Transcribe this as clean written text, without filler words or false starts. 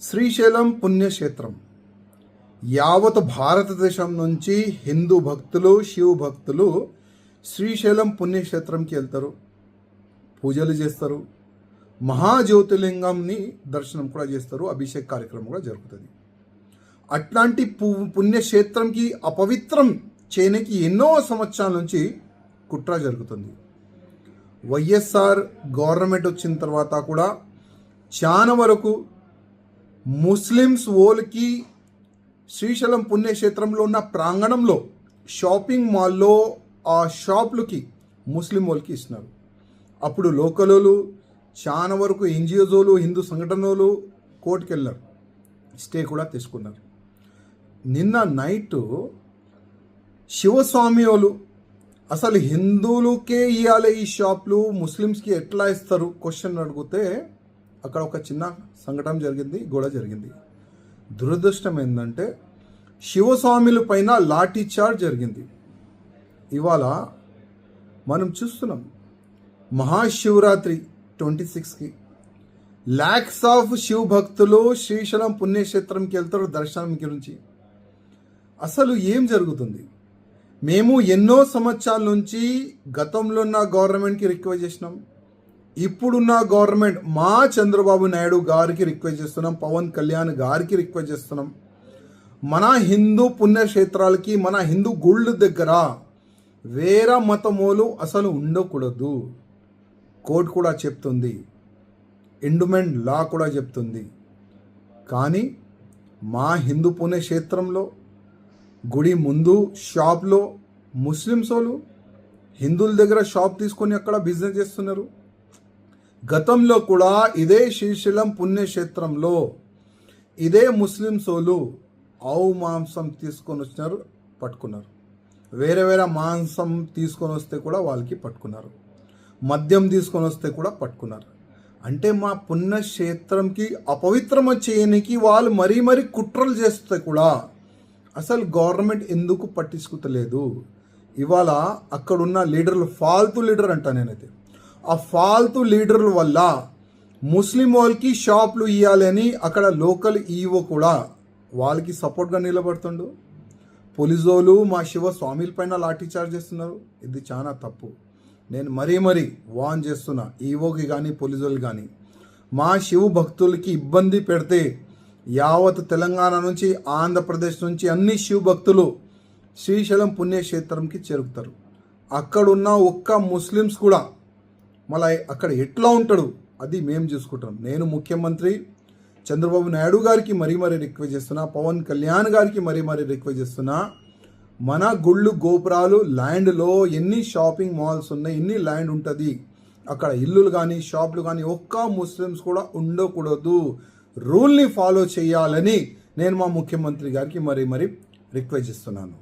శ్రీశైలం పుణ్యక్షేత్రం యావత్ భారతదేశం నుంచి హిందూ భక్తులు శివ భక్తులు శ్రీశైలం పుణ్యక్షేత్రంకి వెళ్తారు, పూజలు చేస్తారు, మహాజ్యోతిలింగంని దర్శనం కూడా చేస్తారు, అభిషేక్ కార్యక్రమం కూడా జరుగుతుంది. అట్లాంటి పుణ్యక్షేత్రంకి అపవిత్రం చేయడానికి ఎన్నో సంవత్సరాల నుంచి కుట్ర జరుగుతుంది. వైఎస్ఆర్ గవర్నమెంట్ వచ్చిన తర్వాత కూడా చాలా వరకు ముస్లిమ్స్ ఓల్కి శ్రీశైలం పుణ్యక్షేత్రంలో ఉన్న ప్రాంగణంలో షాపింగ్ మాల్లో ఆ షాపులకి ముస్లిం వాళ్ళకి ఇస్తున్నారు. అప్పుడు లోకలోలు చాలా వరకు ఎన్జిఓలు హిందూ సంఘటనలు కోర్టుకు వెళ్ళారు, స్టే కూడా తీసుకున్నారు. నిన్న నైట్ శివస్వామి వాళ్ళు అసలు హిందువులకే ఇవ్వాలి ఈ షాపులు, ముస్లిమ్స్కి ఎట్లా ఇస్తారు క్వశ్చన్ అడిగితే అక్కడ ఒక చిన్న సంఘటన జరిగింది, గొడవ జరిగింది. దురదృష్టం ఏంటంటే శివస్వాముల పైన లాఠీ చార్జ్ జరిగింది. ఇవాళ మనం చూస్తున్నాం మహాశివరాత్రి 26కి ల్యాక్స్ ఆఫ్ శివ భక్తులు శ్రీశైలం పుణ్యక్షేత్రంకి వెళ్తారు దర్శనం గురించి. అసలు ఏం జరుగుతుంది? మేము ఎన్నో సంవత్సరాల నుంచి గతంలో ఉన్న గవర్నమెంట్కి రిక్వెస్ట్ చేసినాం, ఇప్పుడున్న గవర్నమెంట్ మా చంద్రబాబు నాయుడు గారికి రిక్వెస్ట్ చేస్తున్నాం, పవన్ కళ్యాణ్ గారికి రిక్వెస్ట్ చేస్తున్నాం. మన హిందూ పుణ్యక్షేత్రాలకి మన హిందూ గుళ్ళ దగ్గర వేరే మతమూలు అసలు ఉండకూడదు. కోర్టు కూడా చెప్తుంది, ఎండోమెంట్ లా కూడా చెప్తుంది. కానీ మా హిందూ పుణ్యక్షేత్రంలో గుడి ముందు షాప్లో ముస్లిమ్స్ వాళ్ళు హిందువుల దగ్గర షాప్ తీసుకొని అక్కడ బిజినెస్ చేస్తున్నారు. గతంలో కూడా ఇదే శ్రీశైలం పుణ్యక్షేత్రంలో ఇదే ముస్లిమ్స్ వాళ్ళు ఆవు మాంసం తీసుకొని వచ్చినారు, పట్టుకున్నారు. వేరే వేరే మాంసం తీసుకొని వస్తే కూడా వాళ్ళకి పట్టుకున్నారు, మద్యం తీసుకొని వస్తే కూడా పట్టుకున్నారు. అంటే మా పుణ్యక్షేత్రంకి అపవిత్రం చేయడానికి వాళ్ళు మరీ కుట్రలు చేస్తే కూడా అసలు గవర్నమెంట్ ఎందుకు పట్టించుకోలేదు? ఇవాళ అక్కడున్న లీడర్లు ఫాల్తూ లీడర్ అంటా నేనైతే. ఆ ఫాల్తూ లీడర్ల వల్ల ముస్లిం వాళ్ళకి షాపులు ఇవ్వాలని అక్కడ లోకల్ ఈవో కూడా వాళ్ళకి సపోర్ట్గా నిలబడుతుండు. పోలీసోలు మా శివ స్వామిల పైన లాఠీ చార్జ్ చేస్తున్నారు. ఇది చాలా తప్పు. నేను మరీ వార్న్ చేస్తున్నా ఈవోకి కానీ పోలీసోలు కానీ, మా శివ భక్తులకి ఇబ్బంది పెడితే యావత్ తెలంగాణ నుంచి ఆంధ్రప్రదేశ్ నుంచి అన్ని శివ భక్తులు శ్రీశైలం పుణ్యక్షేత్రంకి చేరుకుతారు. అక్కడున్న ఒక్క ముస్లిమ్స్ కూడా మళ్ళీ అక్కడ ఎట్లా ఉంటాడు అది మేము చూసుకుంటాం. నేను ముఖ్యమంత్రి చంద్రబాబు నాయుడు గారికి మరీ రిక్వెస్ట్ చేస్తున్నా, పవన్ కళ్యాణ్ గారికి మరీ రిక్వెస్ట్ చేస్తున్నా, మన గుళ్ళు గోపురాలు ల్యాండ్లో ఎన్ని షాపింగ్ మాల్స్ ఉన్నాయి, ఎన్ని ల్యాండ్ ఉంటుంది, అక్కడ ఇల్లులు కానీ షాపులు కానీ ఒక్క ముస్లిమ్స్ కూడా ఉండకూడదు. రూల్ని ఫాలో చేయాలని నేను మా ముఖ్యమంత్రి గారికి మరీ రిక్వెస్ట్ చేస్తున్నాను.